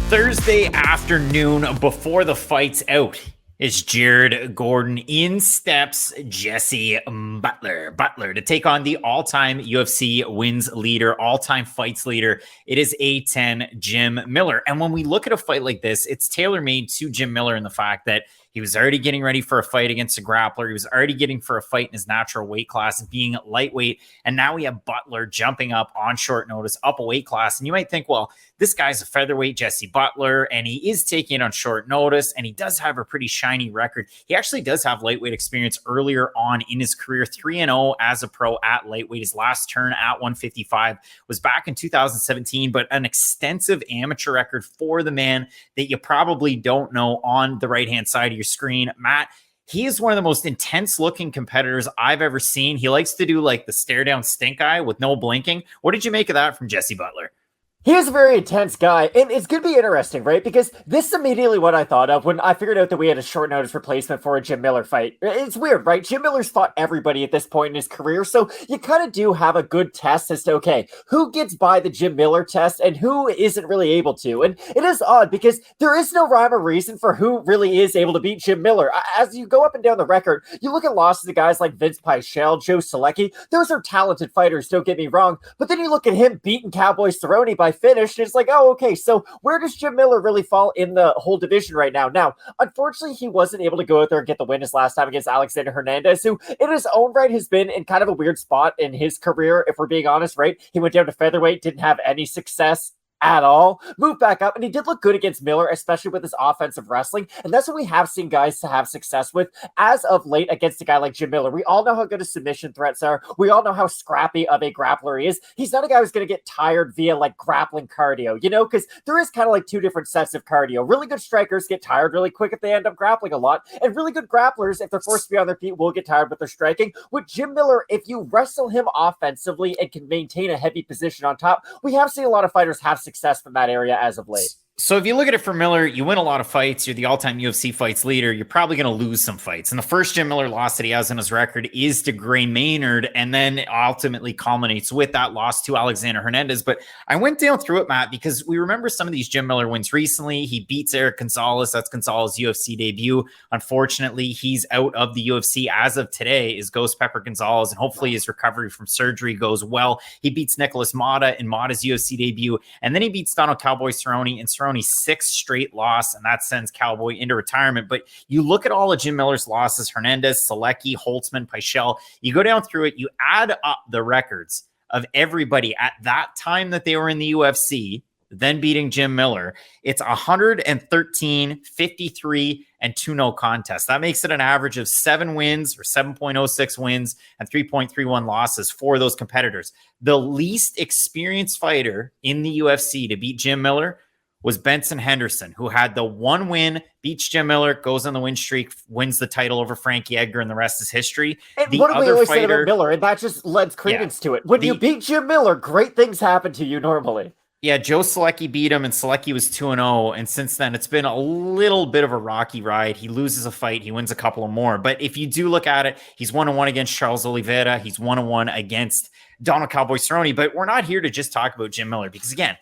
Thursday afternoon before the fight's out is Jared Gordon. In steps Jesse Butler. Butler to take on the all-time UFC wins leader, all-time fights leader. It is A10 Jim Miller. And when we look at a fight like this, it's tailor-made to Jim Miller in the fact that he was already getting ready for a fight against a grappler. He was already getting for a fight in his natural weight class, being lightweight. And now we have Butler jumping up on short notice, up a weight class. And you might think, well, this guy's a featherweight, Jesse Butler, and he is taking it on short notice, and he does have a pretty shiny record. He actually does have lightweight experience earlier on in his career, 3-0 as a pro at lightweight. His last turn at 155 was back in 2017, but an extensive amateur record for the man that you probably don't know on the right-hand side of your screen. Matt, he is one of the most intense looking competitors I've ever seen. He likes to do like the stare down stink eye with no blinking. What did you make of that from Jesse Butler? He is a very intense guy, and it's going to be interesting, right? Because this is immediately what I thought of when I figured out that we had a short notice replacement for a Jim Miller fight. It's weird, right? Jim Miller's fought everybody at this point in his career, so you kind of do have a good test as to, okay, who gets by the Jim Miller test and who isn't really able to. And it is odd because there is no rhyme or reason for who really is able to beat Jim Miller. As you go up and down the record, you look at losses to guys like Vince Pichel, Joe Zaleski. Those are talented fighters, don't get me wrong, but then you look at him beating Cowboy Cerrone by finish, and it's like, oh, okay, so where does Jim Miller really fall in the whole division right now? Now, unfortunately, he wasn't able to go out there and get the win his last time against Alexander Hernandez, who in his own right has been in kind of a weird spot in his career, if we're being honest, right? He went down to featherweight, didn't have any success at all, moved back up, and he did look good against Miller, especially with his offensive wrestling, and that's what we have seen guys to have success with as of late against a guy like Jim Miller. We all know how good his submission threats are. We all know how scrappy of a grappler he is. He's not a guy who's going to get tired via like grappling cardio, you know, because there is kind of like two different sets of cardio. Really good strikers get tired really quick if they end up grappling a lot, and really good grapplers, if they're forced to be on their feet, will get tired with their striking. With Jim Miller, if you wrestle him offensively and can maintain a heavy position on top, we have seen a lot of fighters have success from that area as of late. So if you look at it for Miller, you win a lot of fights. You're the all-time UFC fights leader. You're probably going to lose some fights. And the first Jim Miller loss that he has in his record is to Gray Maynard, and then ultimately culminates with that loss to Alexander Hernandez. But I went down through it, Matt, because we remember some of these Jim Miller wins recently. He beats Eric Gonzalez. That's Gonzalez's UFC debut. Unfortunately, he's out of the UFC as of today, is Ghost Pepper Gonzalez, and hopefully his recovery from surgery goes well. He beats Nicholas Mata in Mata's UFC debut, and then he beats Donald Cowboy Cerrone, and Cerrone's sixth straight loss, and that sends Cowboy into retirement. But you look at all of Jim Miller's losses: Hernandez, Zaleski, Holtzman, Pichel. You go down through it, you add up the records of everybody at that time that they were in the UFC, then beating Jim Miller. It's 113, 53, and 2 no contests. That makes it an average of 7 wins or 7.06 wins and 3.31 losses for those competitors. The least experienced fighter in the UFC to beat Jim Miller was Benson Henderson, who had the one win, beats Jim Miller, goes on the win streak, wins the title over Frankie Edgar, and the rest is history. And what do we always say about Miller? And that just lends credence to it. When you beat Jim Miller, great things happen to you normally. Yeah, Joe Zaleski beat him, and Zaleski was 2-0, and since then, it's been a little bit of a rocky ride. He loses a fight, he wins a couple of more. But if you do look at it, he's 1-1 against Charles Oliveira, he's 1-1 against Donald Cowboy Cerrone. But we're not here to just talk about Jim Miller, because again,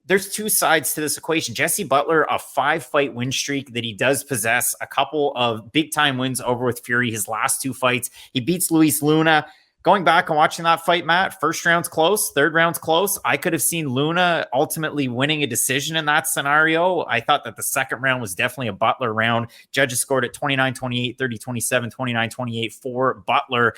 there's two sides to this equation. Jesse Butler, a 5-fight win streak that he does possess, a couple of big-time wins over with Fury, his last 2 fights. He beats Luis Luna. Going back and watching that fight, Matt, first round's close, third round's close. I could have seen Luna ultimately winning a decision in that scenario. I thought that the second round was definitely a Butler round. Judges scored at 29-28, 30-27, 29-28 for Butler.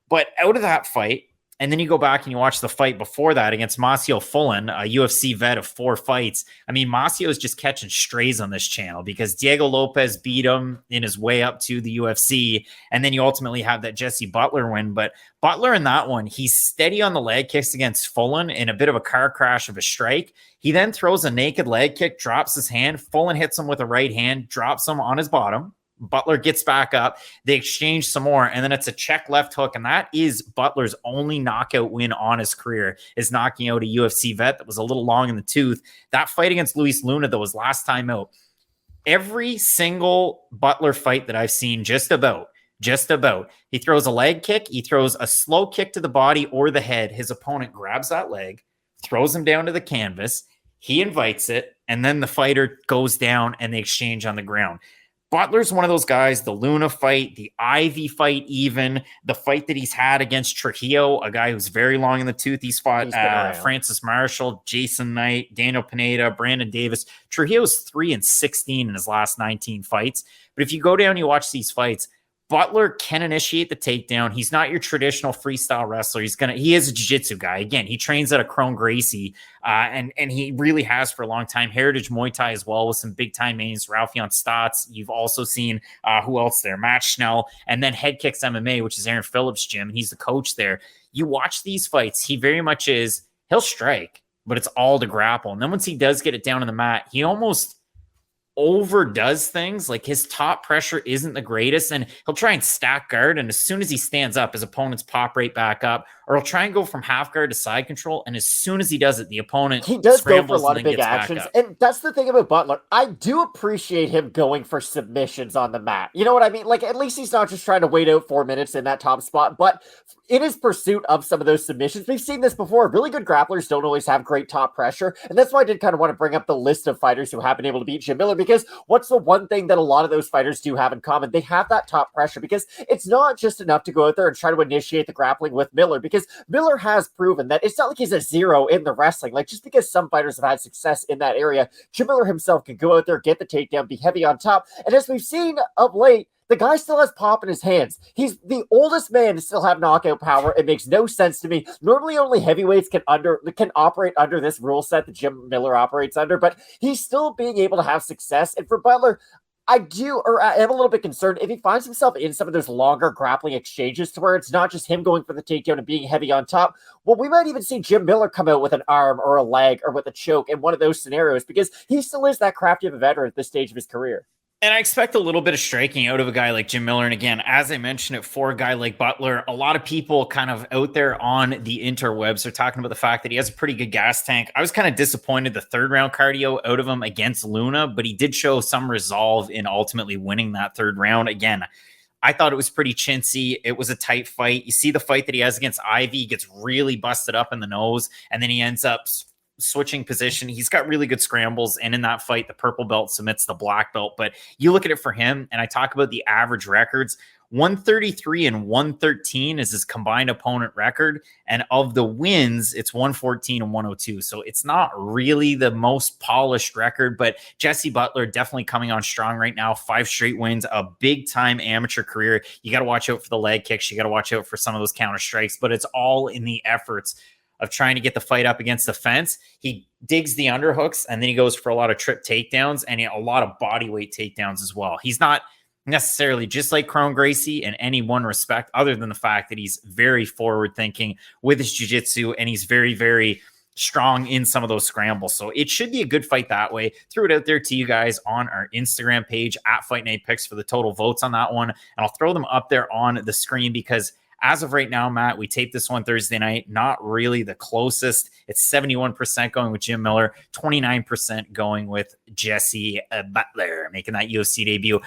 But out of that fight, and then you go back and you watch the fight before that against Masio Fullen, a UFC vet of 4 fights. I mean, Masio is just catching strays on this channel because Diego Lopez beat him in his way up to the UFC. And then you ultimately have that Jesse Butler win. But Butler in that one, he's steady on the leg kicks against Fullen in a bit of a car crash of a strike. He then throws a naked leg kick, drops his hand. Fullen hits him with a right hand, drops him on his bottom. Butler gets back up. They exchange some more, and then it's a check left hook, and that is Butler's only knockout win on his career, is knocking out a UFC vet that was a little long in the tooth. That fight against Luis Luna, though, was last time out. Every single Butler fight that I've seen, just about, he throws a leg kick, he throws a slow kick to the body or the head. His opponent grabs that leg, throws him down to the canvas. He invites it. and then the fighter goes down and they exchange on the ground. Butler's one of those guys, the Luna fight, the Ivy fight, even the fight that he's had against Trujillo, a guy who's very long in the tooth. He's fought Francis Marshall, Jason Knight, Daniel Pineda, Brandon Davis. Trujillo's 3-16 in his last 19 fights. But if you go down, you watch these fights, Butler can initiate the takedown. He's not your traditional freestyle wrestler. He is a jiu-jitsu guy. Again, he trains at a Chrome Gracie, and he really has for a long time. Heritage Muay Thai as well with some big-time names. Ralphion Stotts. You've also seen, who else there? Matt Schnell. And then Head Kicks MMA, which is Aaron Phillips' gym, and he's the coach there. You watch these fights, he very much is, he'll strike, but it's all to grapple. And then once he does get it down on the mat, he almost overdoes things. Like his top pressure isn't the greatest, and he'll try and stack guard, and as soon as he stands up, his opponents pop right back up, or he'll try and go from half guard to side control, and as soon as he does it, the opponent he does go for a lot of big actions. And that's the thing about Butler. I do appreciate him going for submissions on the mat. You know what I mean? Like, at least he's not just trying to wait out 4 minutes in that top spot, but in his pursuit of some of those submissions, we've seen this before. Really good grapplers don't always have great top pressure, and that's why I did kind of want to bring up the list of fighters who have been able to beat Jim Miller, because what's the one thing that a lot of those fighters do have in common? They have that top pressure, because it's not just enough to go out there and try to initiate the grappling with Miller, because Miller has proven that it's not like he's a zero in the wrestling. Like, just because some fighters have had success in that area, Jim Miller himself can go out there, get the takedown, be heavy on top, and as we've seen of late, the guy still has pop in his hands. He's the oldest man to still have knockout power. It makes no sense to me. Normally, only heavyweights can operate under this rule set that Jim Miller operates under, but he's still being able to have success. And for Butler, I am a little bit concerned if he finds himself in some of those longer grappling exchanges to where it's not just him going for the takedown and being heavy on top. Well, we might even see Jim Miller come out with an arm or a leg or with a choke in one of those scenarios, because he still is that crafty of a veteran at this stage of his career. And I expect a little bit of striking out of a guy like Jim Miller. And again, as I mentioned it, for a guy like Butler, a lot of people kind of out there on the interwebs are talking about the fact that he has a pretty good gas tank. I was kind of disappointed the third round cardio out of him against Luna, but he did show some resolve in ultimately winning that third round. Again, I thought it was pretty chintzy. It was a tight fight. You see the fight that he has against Ivy, he gets really busted up in the nose, and then he ends up switching position. He's got really good scrambles, and in that fight, the purple belt submits the black belt. But you look at it for him, and I talk about the average records. 133 and 113 is his combined opponent record, and of the wins, it's 114 and 102. So it's not really the most polished record, but Jesse Butler definitely coming on strong right now. 5 straight wins, a big time amateur career. You got to watch out for the leg kicks. You got to watch out for some of those counter strikes, but it's all in the efforts of trying to get the fight up against the fence. He digs the underhooks, and then he goes for a lot of trip takedowns and a lot of body weight takedowns as well. He's not necessarily just like Chrome Gracie in any one respect, other than the fact that he's very forward thinking with his jiu-jitsu, and he's very, very strong in some of those scrambles. So it should be a good fight that way. Threw it out there to you guys on our Instagram page at Fight Night Picks for the total votes on that one. And I'll throw them up there on the screen, because as of right now, Matt, we taped this one Thursday night, not really the closest. It's 71% going with Jim Miller, 29% going with Jesse Butler, making that UFC debut.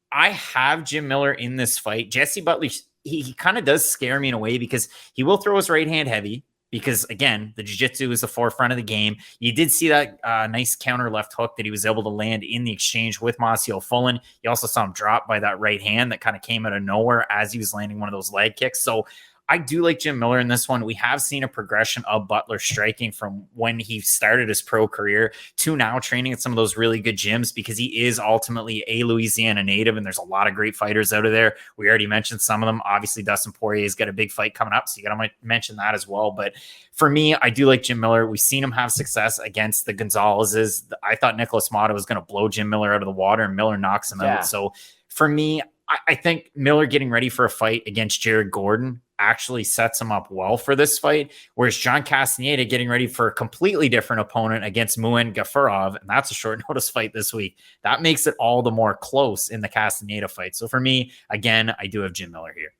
I have Jim Miller in this fight. Jesse Butler, he kind of does scare me in a way, because he will throw his right hand heavy, because, again, the jiu-jitsu is the forefront of the game. You did see that nice counter left hook that he was able to land in the exchange with Masio Fullen. You also saw him drop by that right hand that kind of came out of nowhere as he was landing one of those leg kicks. So I do like Jim Miller in this one. We have seen a progression of Butler striking from when he started his pro career to now training at some of those really good gyms, because he is ultimately a Louisiana native, and there's a lot of great fighters out of there. We already mentioned some of them. Obviously, Dustin Poirier's got a big fight coming up, so you got to mention that as well. But for me, I do like Jim Miller. We've seen him have success against the Gonzalez's. I thought Nicholas Mata was going to blow Jim Miller out of the water, and Miller knocks him out. So for me, I think Miller getting ready for a fight against Jared Gordon actually sets him up well for this fight, whereas John Castaneda getting ready for a completely different opponent against Muin Gafurov, and that's a short notice fight this week. That makes it all the more close in the Castaneda fight. So for me, again, I do have Jim Miller here.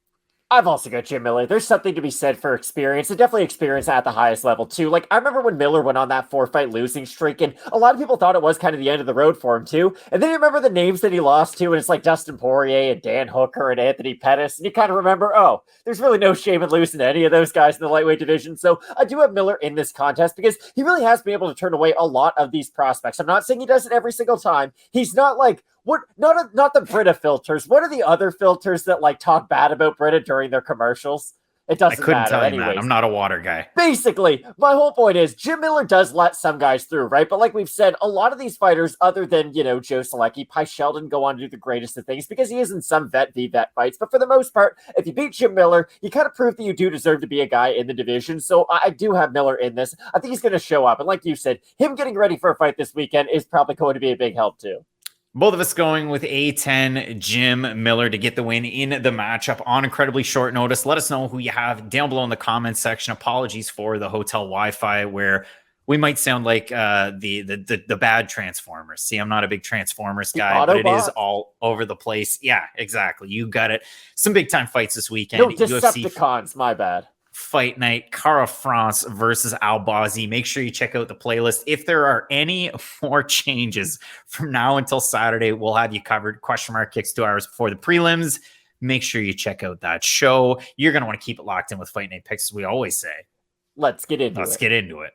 I've also got Jim Miller. There's something to be said for experience, and definitely experience at the highest level too. Like, I remember when Miller went on that 4-fight losing streak, and a lot of people thought it was kind of the end of the road for him too. And then you remember the names that he lost to, and it's like Dustin Poirier and Dan Hooker and Anthony Pettis, and you kind of remember, oh, there's really no shame in losing to any of those guys in the lightweight division. So I do have Miller in this contest because he really has been able to turn away a lot of these prospects. I'm not saying he does it every single time. He's not like, what? Not the Brita filters. What are the other filters that like talk bad about Brita during their commercials? It doesn't matter. I couldn't tell you, man. I'm not a water guy. Basically, my whole point is Jim Miller does let some guys through, right? But like we've said, a lot of these fighters, other than, Joe Solecki, Pichel didn't go on to do the greatest of things because he is in some vet v vet fights. But for the most part, if you beat Jim Miller, you kind of prove that you do deserve to be a guy in the division. So I do have Miller in this. I think he's going to show up. And like you said, him getting ready for a fight this weekend is probably going to be a big help too. Both of us going with A10 Jim Miller to get the win in the matchup on incredibly short notice. Let us know who you have down below in the comments section. Apologies for the hotel Wi-Fi where we might sound like the bad Transformers. See, I'm not a big Transformers guy, but it is all over the place. Yeah, exactly. You got it. Some big time fights this weekend. No, Decepticons, my bad. Fight Night, Cara France versus Albazi. Make sure you check out the playlist. If there are any more changes from now until Saturday, we'll have you covered. Question mark kicks 2 hours before the prelims. Make sure you check out that show. You're going to want to keep it locked in with Fight Night picks, as we always say. Let's get into it. Let's get into it.